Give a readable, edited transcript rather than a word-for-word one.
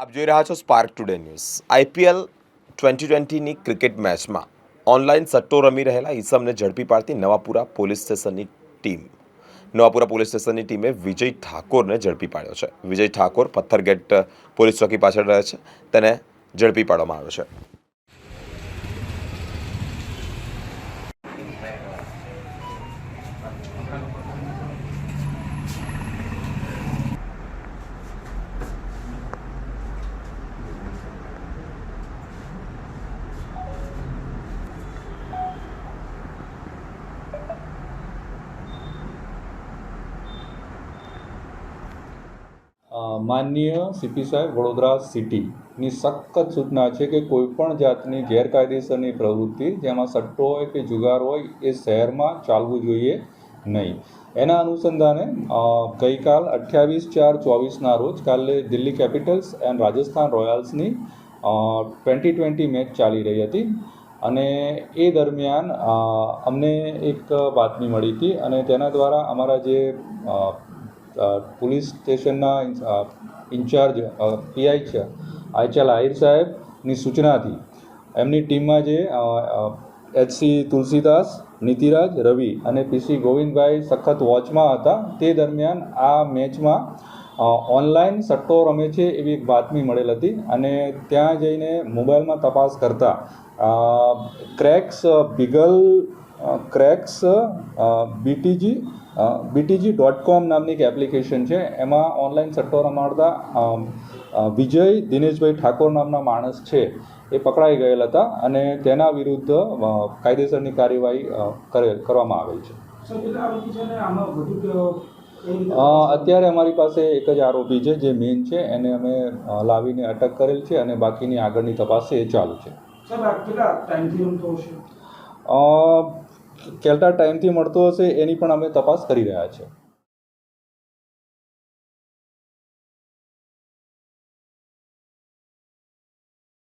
આપ જોઈ રહ્યા છો સ્પાર્ક ટુડે ન્યૂઝ। આઈપીએલ 2020ની ક્રિકેટ મેચમાં ઓનલાઈન સટ્ટો રમી રહેલા ઈસમને ઝડપી પાડતી નવાપુરા પોલીસ સ્ટેશનની ટીમે વિજય ઠાકોરને ઝડપી પાડ્યો છે। વિજય ઠાકોર પથ્થરગેટ પોલીસ ચોકી પાછળ રહે છે, તેને ઝડપી પાડવામાં આવ્યો છે। માનનીય સીપી સાહેબ વડોદરા સિટીની સખત સૂચના છે કે કોઈપણ જાતની ગેરકાયદેસરની પ્રવૃત્તિ જેમાં સટ્ટો હોય કે જુગાર હોય એ શહેરમાં ચાલવું જોઈએ નહીં। એના અનુસંધાને ગઈકાલ 28/4/24ના રોજ કાલે દિલ્હી કેપિટલ્સ એન્ડ રાજસ્થાન રોયલ્સની 2020 મેચ ચાલી રહી હતી અને એ દરમિયાન અમને એક બાતમી મળી હતી અને તેના દ્વારા અમારા જે પોલીસ સ્ટેશનના ઇન્ચાર્જ પીઆઈ છે આયચલ આહિર સાહેબની સૂચનાથી એમની ટીમમાં જે એચસી તુલસીદાસ, નીતિરાજ, રવિ અને પીસી ગોવિંદભાઈ સખત વોચમાં હતા। તે દરમિયાન આ મેચમાં ઓનલાઈન સટ્ટો રમે છે એવી એક બાતમી મળેલ હતી અને ત્યાં જઈને મોબાઈલમાં તપાસ કરતાં BTG.com નામની એક એપ્લિકેશન છે, એમાં ઓનલાઈન સટ્ટો રમાડતા વિજય દિનેશભાઈ ઠાકોર નામના માણસ છે એ પકડાઈ ગયેલ હતા અને તેના વિરુદ્ધ કાયદેસરની કાર્યવાહી કરવામાં આવેલ છે। અત્યારે અમારી પાસે એક જ આરોપી છે જે મેઇન છે, એને અમે લાવીને અટક કરેલ છે અને બાકીની આગળની તપાસ એ ચાલુ છે। કેટલા ટાઈમથી મળતો હશે એની પણ અમે તપાસ કરી રહ્યા છીએ।